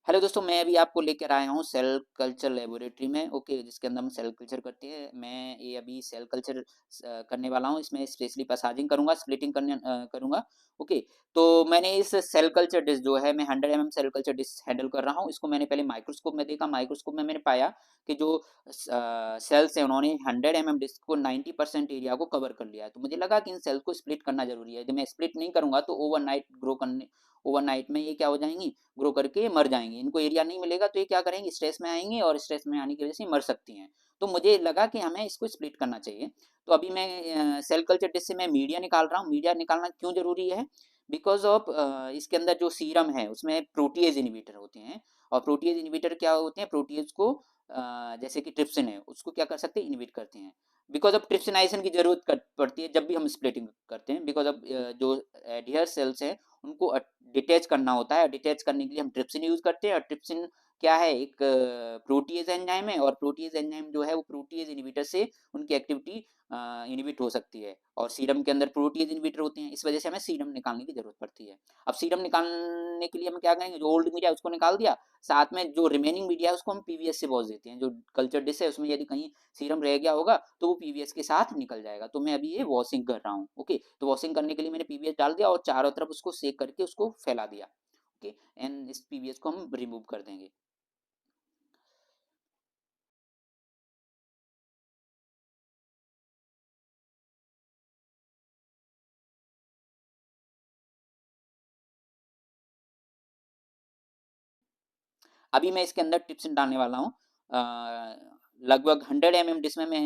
Hello दोस्तों, मैं अभी आपको लेकर आया हूँ सेल कल्चर लेबोरेटरी में। ओके, जिसके अंदर हम सेल कल्चर करते हैं। मैं ये अभी सेल कल्चर करने वाला हूँ। इसमें स्पेशली पैसाजिंग करूँगा, स्प्लिटिंग करूँगा। ओके, तो मैंने इस सेल कल्चर डिश जो है, मैं 100 सेल कल्चर डिश हैंडल कर रहा हूँ। इसको मैंने पहले माइक्रोस्कोप में देखा। माइक्रोस्कोप में मैंने पाया कि जो सेल्स हैं, उन्होंने 100 डिश को 90% एरिया को कवर कर लिया है। तो मुझे लगा कि इन सेल्स को स्प्लिट करना जरूरी है। यदि मैं स्प्लिट नहीं करूँगा तो ओवरनाइट में ये क्या हो जाएंगी, ग्रो करके मर जाएंगी। इनको एरिया नहीं मिलेगा तो ये क्या करेंगी, स्ट्रेस में आएंगी और स्ट्रेस में आने की वजह से मर सकती हैं। तो मुझे लगा कि हमें इसको स्प्लिट करना चाहिए। तो अभी मैं सेल कल्चर डिश से मैं मीडिया निकाल रहा हूँ। मीडिया निकालना क्यों जरूरी है? बिकॉज ऑफ इसके अंदर जो सीरम है उसमें प्रोटीएज इनिबिटर होते हैं। और प्रोटीएज इनिबिटर क्या होते हैं, प्रोटीएज को जैसे कि ट्रिप्सिन है उसको क्या कर सकते हैं, इनिबिट करते हैं। बिकॉज ऑफ ट्रिप्सिनाइजेशन की जरूरत पड़ती है जब भी हम स्प्लिटिंग करते हैं। बिकॉज ऑफ जो एडियर सेल्स हैं उनको डिटैच करना होता है। डिटैच करने के लिए हम ट्रिप्सिन यूज करते हैं। और ट्रिप्सिन क्या है, एक प्रोटीएज एंजाइम है। और प्रोटीएज एंजाइम जो है वो प्रोटीएज इनिबिटर से उनकी एक्टिविटी इनिबिट हो सकती है। और सीरम के अंदर प्रोटीएज इनिबिटर होते हैं, इस वजह से हमें सीरम निकालने की जरूरत पड़ती है। अब सीरम निकालने के लिए हम क्या करेंगे, जो ओल्ड मीडिया उसको निकाल दिया, साथ में जो रिमेनिंग मीडिया है उसको हम पीवीएस से वॉश देते हैं। जो कल्चर डिश है उसमें यदि कहीं सीरम रह गया होगा तो वो पीवीएस के साथ निकल जाएगा। तो मैं अभी ये वॉशिंग कर रहा हूँ। ओके, तो वॉशिंग करने के लिए मैंने पीवीएस डाल दिया और चारों तरफ उसको सेक करके उसको फैला दिया। ओके, एंड इस पीवीएस को हम रिमूव कर देंगे। अभी मैं इसके अंदर टिप्सन डालने वाला हूँ। लगभग 100 डिश में मैं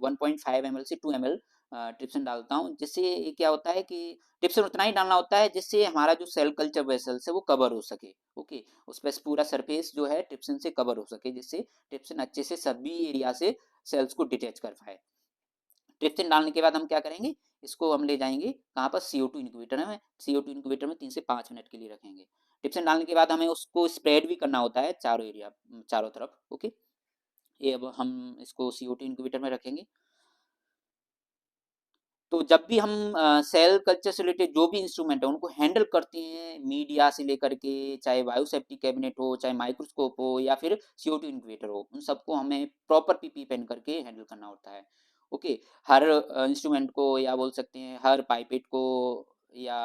1.5 ml से 2 ml ट्रिप्सन डालता हूँ। जिससे ये क्या होता है कि ट्रिप्सन उतना ही डालना होता है जिससे हमारा जो सेल कल्चर वेसल्स है वो कवर हो सके। ओके, उस पर पूरा सरफेस जो है ट्रिप्सन से कवर हो सके, जिससे ट्रिप्सन अच्छे से सभी एरिया से सेल्स को डिटैच कर पाए। ट्रिप्सिन डालने के बाद हम क्या करेंगे, इसको हम ले जाएंगे कहाँ पर, CO2 इंक्यूबेटर में। CO2 इंक्यूबेटर में 3 से 5 मिनट के लिए रखेंगे। ट्रिप्सिन डालने के बाद हमें उसको स्प्रेड भी करना होता है चारों एरिया, चारों तरफ। ओके, ये अब हम इसको CO2 इंक्यूबेटर में रखेंगे। तो जब भी हम सेल कल्चर से रिलेटेड जो भी इंस्ट्रूमेंट है उनको हैंडल करते हैं, मीडिया से लेकर के, चाहे बायो सेफ्टी कैबिनेट हो, चाहे माइक्रोस्कोप हो, या फिर CO2 इंक्यूबेटर हो, उन सबको हमें प्रॉपर पीपी पहन करके हैंडल करना होता है। ओके, हर इंस्ट्रूमेंट को, या बोल सकते हैं हर पाइपेट को, या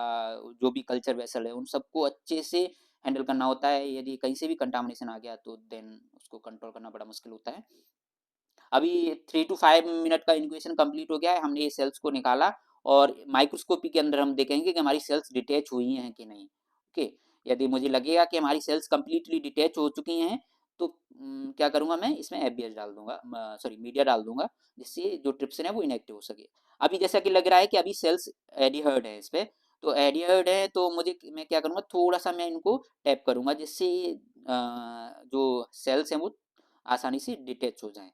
जो भी कल्चर वेसल है उन सबको अच्छे से हैंडल करना होता है। यदि कहीं से भी कंटामिनेशन आ गया तो देन उसको कंट्रोल करना बड़ा मुश्किल होता है। अभी 3 to 5 मिनट का इन्क्यूबेशन कंप्लीट हो गया है। हमने ये सेल्स को निकाला और माइक्रोस्कोपी के अंदर हम देखेंगे कि हमारी सेल्स डिटैच हुई हैं कि नहीं। ओके, यदि मुझे लगेगा कि हमारी सेल्स कंप्लीटली डिटैच हो चुकी हैं तो क्या करूँगा, मैं इसमें एफबीएस डाल दूंगा, सॉरी मीडिया डाल दूंगा, जिससे जो ट्रिप्सिन है वो इनएक्टिव हो सके। अभी जैसा कि लग रहा है कि अभी सेल्स एडिहर्ड है इस पे, तो एडिहर्ड है तो मुझे, मैं क्या करूँगा, थोड़ा सा मैं इनको टैप करूँगा, जिससे जो सेल्स हैं वो आसानी से डिटैच हो जाएं।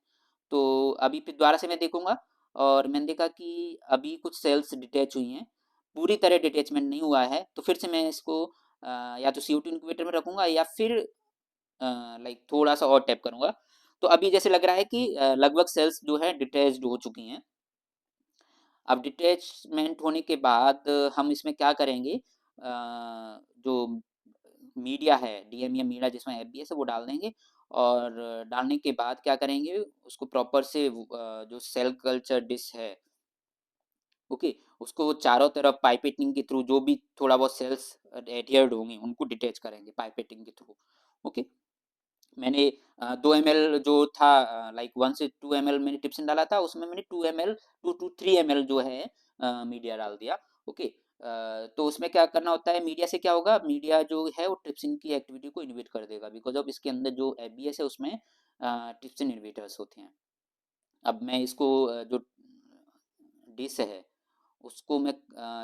तो अभी फिर दोबारा से मैं देखूंगा और मैंने देखा कि अभी कुछ सेल्स डिटैच हुई हैं, पूरी तरह डिटैचमेंट नहीं हुआ है। तो फिर से मैं इसको या तो CO2 इंक्यूबेटर में रखूंगा या फिर लाइक थोड़ा सा और टैप करूंगा। तो अभी जैसे लग रहा है कि लगभग सेल्स जो है डिटैच्ड हो चुकी हैं। अब डिटैचमेंट होने के बाद हम इसमें क्या करेंगे, जो मीडिया है, डीएमईएम मीडिया जिसमें एफबीएस है वो डाल देंगे। और डालने के बाद क्या करेंगे, उसको प्रॉपर से जो सेल कल्चर डिश है, ओके, उसको चारों तरफ पाइपेटिंग के थ्रू जो भी थोड़ा बहुत सेल्स एडहेर्ड होंगे उनको डिटैच करेंगे पाइपेटिंग के थ्रू। ओके, मैंने 2 ml जो था, लाइक 1 से 2 ml मैंने टिप्सिन डाला था, उसमें मैंने 2 ml, 2 to 3 ml जो है मीडिया डाल दिया। ओके, तो उसमें क्या करना होता है, मीडिया से क्या होगा, मीडिया जो है वो ट्रिप्सिन की एक्टिविटी को इनहिबिट कर देगा। बिकॉज ऑफ इसके अंदर जो एफबीएस है उसमें ट्रिप्सिन इनहिबिटर्स होते हैं। अब मैं इसको जो डिश है उसको मैं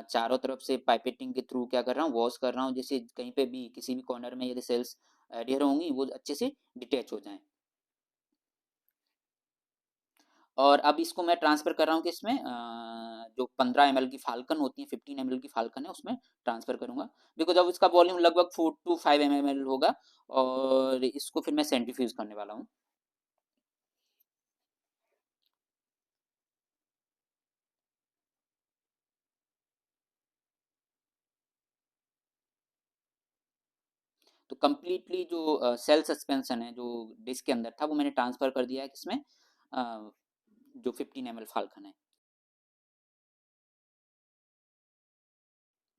चारों तरफ से पाइपेटिंग के थ्रू क्या कर रहा हूँ, वॉश कर रहा हूँ, जैसे कहीं पे भी किसी भी कॉर्नर में यदि सेल्स एडियर होंगी वो अच्छे से डिटैच हो जाएं। और अब इसको मैं ट्रांसफ़र कर रहा हूँ कि इसमें जो 15 ml की फाल्कन होती है, 15 ml की फाल्कन है उसमें ट्रांसफ़र करूँगा। बिकॉज़ अब इसका वॉल्यूम लगभग 4 to 5 ml होगा और इसको फिर मैं सेंट्रीफ्यूज करने वाला हूँ। तो कंप्लीटली जो सेल सस्पेंशन है जो डिस्क के अंदर था वो मैंने ट्रांसफ़र कर दिया है किसमें, जो 15 ml फाल्कन है।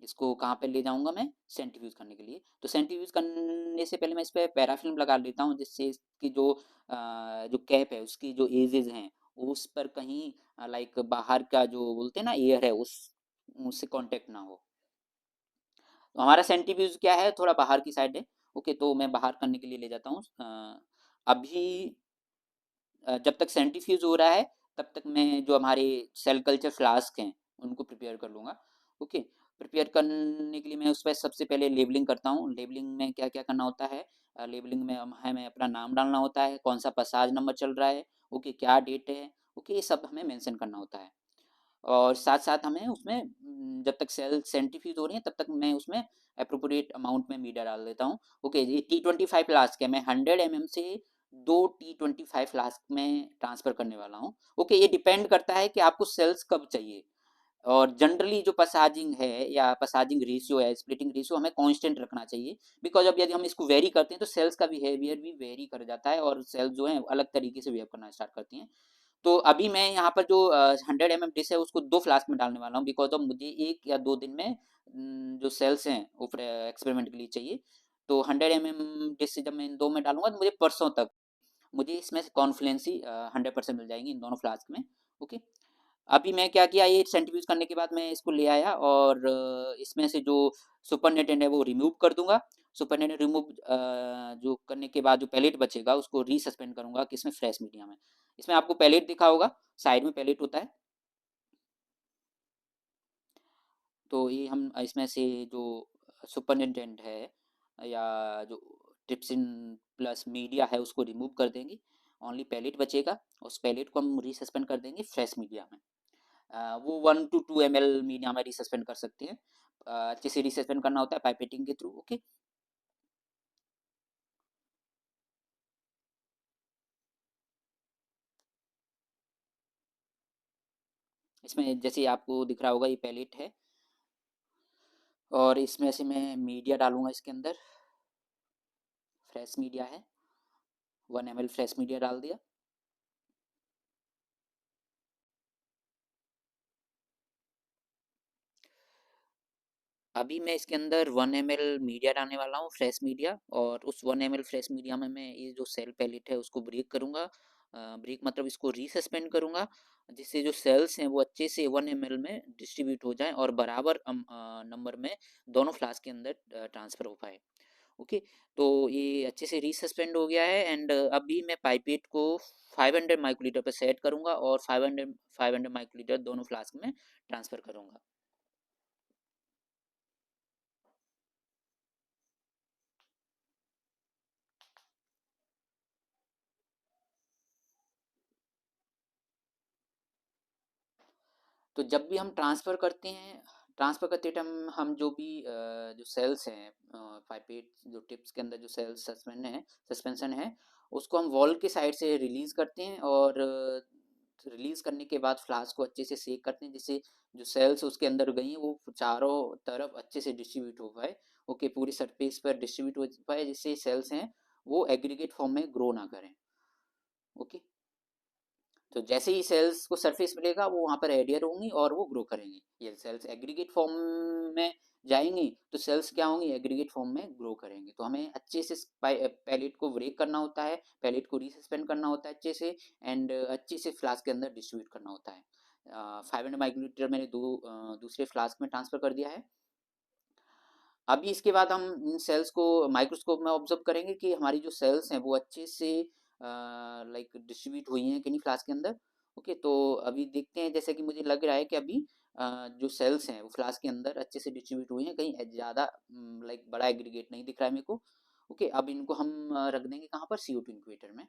इसको कहाँ पे ले जाऊँगा मैं? सेंट्रीफ्यूज करने के लिए। तो सेंट्रीफ्यूज करने से पहले मैं इस पे पैराफ़िल्म लगा लेता हूँ, जिससे इसकी जो कैप है उसकी जो एजेस हैं उस पर कहीं लाइक बाहर का जो बोलते हैं ना एयर है उस उससे कांटेक्ट ना हो। तो हमारा सेंट्रीफ्यूज क्या है, थोड़ा बाहर की साइड है। ओके, तो मैं बाहर करने के लिए ले जाता हूँ। अभी जब तक सेंट्रीफ्यूज हो रहा है तब तक मैं जो हमारे सेल कल्चर फ्लास्क हैं उनको प्रिपेयर कर लूँगा। ओके, प्रिपेयर करने के लिए मैं उस पर सबसे पहले लेबलिंग करता हूँ। लेबलिंग में क्या क्या करना होता है, लेबलिंग में हमें अपना नाम डालना होता है, कौन सा पसाज नंबर चल रहा है, ओके क्या डेट है, ओके ये सब हमें मेंशन करना होता है। और साथ साथ हमें उसमें जब तक सेल सेंट्रीफ्यूज हो रही है तब तक मैं उसमें अप्रोप्रिएट अमाउंट में मीडिया डाल देता हूँ। ओके, ये T25 फ्लास्क है, मैं 100 mm से 2 T25 फ्लास्क में ट्रांसफ़र करने वाला हूँ। ओके, ये डिपेंड करता है कि आपको सेल्स कब चाहिए। और जनरली जो पसाजिंग है या पसाजिंग रेशियो है, स्प्लिटिंग रेशियो हमें कांस्टेंट रखना चाहिए, बिकॉज अब यदि हम इसको वेरी करते हैं तो सेल्स का बिहेवियर भी वेरी कर जाता है और सेल्स जो है अलग तरीके से बिहेव करना स्टार्ट करती हैं। तो अभी मैं यहाँ पर जो 100 mm डिश है उसको 2 फ्लास्क में डालने वाला हूँ, बिकॉज ऑफ मुझे 1 या 2 दिन में जो सेल्स हैं वो एक्सपेरिमेंट के लिए चाहिए। तो 100 mm डिश से जब मैं इन 2 में डालूंगा तो मुझे परसों तक मुझे इसमें से कॉन्फ्लुएंसी 100% मिल जाएंगी इन दोनों फ्लास्क में। ओके, अभी मैं क्या किया, ये सेंट्रीफ्यूज करने के बाद मैं इसको ले आया और इसमें से जो सुपरनेटेंट है वो रिमूव कर दूंगा। सुपरनेटेंट रिमूव जो करने के बाद जो पैलेट बचेगा उसको रीसस्पेंड करूंगा किसमें, फ्रेश मीडिया में। इसमें आपको पैलेट दिखा होगा, साइड में पैलेट होता है। तो ये हम इसमें से जो सुपरनेटेंट है या जो ट्रिप्सिन प्लस मीडिया है उसको रिमूव कर देंगे, ओनली पैलेट बचेगा। उस पैलेट को हम रीसस्पेंड कर देंगे फ्रेश मीडिया में। वो 1 to 2 ml मीडिया में रिसस्पेंड कर सकते हैं। अच्छे से रिसस्पेंड करना होता है पाइपेटिंग के थ्रू। ओके, इसमें जैसे आपको दिख रहा होगा ये पैलेट है और इसमें से मैं मीडिया डालूंगा इसके अंदर। फ्रेश मीडिया है, 1 ml फ्रेश मीडिया डाल दिया। अभी मैं इसके अंदर 1 ml मीडिया डालने वाला हूँ, फ्रेश मीडिया। और उस 1 ml फ्रेश मीडिया में मैं ये जो सेल पैलेट है उसको ब्रेक करूँगा। ब्रेक मतलब इसको रीसस्पेंड करूँगा, जिससे जो सेल्स हैं वो अच्छे से 1 ml में डिस्ट्रीब्यूट हो जाएं और बराबर नंबर में दोनों फ्लास्क के अंदर ट्रांसफ़र हो पाए। ओके, तो ये अच्छे से रीसस्पेंड हो गया है एंड अभी मैं पाइपेट को 500 माइक्रोलीटर पर सेट करूँगा और 500 माइक्रोलीटर दोनों फ्लास्क में ट्रांसफ़र करूँगा। तो जब भी हम ट्रांसफ़र करते टाइम हम जो भी जो सेल्स हैं, पाइपेट जो टिप्स के अंदर जो सेल्स सस्पेंशन है उसको हम वॉल के साइड से रिलीज़ करते हैं और रिलीज़ करने के बाद फ्लास्क को अच्छे से सेक करते हैं, जिससे जो सेल्स उसके अंदर गई हैं वो चारों तरफ अच्छे से डिस्ट्रीब्यूट हो पाए। ओके, पूरी सरफेस पर डिस्ट्रीब्यूट हो पाए, जिससे सेल्स हैं वो एग्रीगेट फॉर्म में ग्रो ना करें। ओके, तो जैसे ही सेल्स को सरफेस मिलेगा वो वहाँ पर एडियर होंगी और वो ग्रो करेंगी। ये सेल्स एग्रीगेट फॉर्म में जाएंगी तो सेल्स क्या होंगी, एग्रीगेट फॉर्म में ग्रो करेंगे। तो हमें अच्छे से पैलेट को ब्रेक करना होता है, पैलेट को रीसस्पेंड करना होता है अच्छे से एंड अच्छे से फ्लास्क के अंदर डिस्ट्रीब्यूट करना होता है। 500 माइक्रोलीटर मैंने दूसरे फ्लास्क में ट्रांसफ़र कर दिया है। अभी इसके बाद हम इन सेल्स को माइक्रोस्कोप में ऑब्जर्व करेंगे कि हमारी जो सेल्स हैं वो अच्छे से लाइक डिस्ट्रीब्यूट हुई हैं किन्हीं फ्लास्क के अंदर। ओके, तो अभी देखते हैं, जैसे कि मुझे लग रहा है कि अभी जो सेल्स हैं वो फ्लास्क के अंदर अच्छे से डिस्ट्रीब्यूट हुई हैं, कहीं ज़्यादा लाइक बड़ा एग्रीगेट नहीं दिख रहा है मेरे को। ओके, अब इनको हम रख देंगे कहाँ पर, CO2 इंक्यूबेटर में।